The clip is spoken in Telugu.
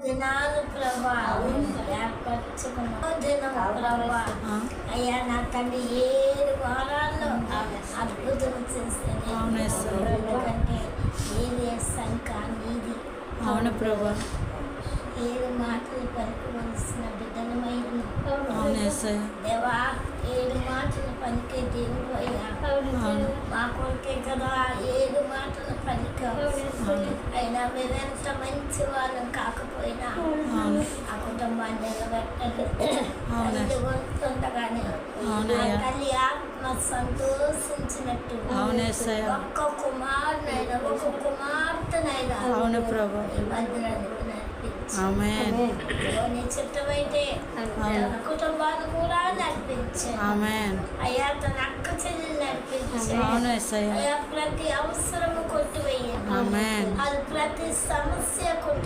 దినాలు ప్రభా ఏర్పరచుకున్న దినం ప్రభా అయ్యా నా తండ్రి 7 వారాల్లో అద్భుతం చేస్తుంది. ఎందుకంటే ఏది సంఖ్య నీది. అవును ప్రభా. 7 మాటలు పలుకవలసిన బిడ్డలమైన దేవా 7 మాటలు పలికే దేవుడు అయ్యా. మా కొరకే కదా 7 మాటలు పలికావు. అయినా మేమెంత మంచి వాళ్ళం కాకపోయినా ఆ కుటుంబాన్ని నిలబెట్టండి. తల్లి వంతుండగానే తల్లి ఆత్మ సంతోషించినట్టు ఒక్క కుమారునైనా ఒక కుమార్తెనైనా భద్రానికి నీ చిత్తమైతే కుటుంబాన్ని కూడా నడిపించాను. అయ్యా తన అక్క చెల్లి నడిపించాను. అయ్యా ప్రతి అవసరము కొట్టివేయాలి. అది ప్రతి సమస్య కొట్టి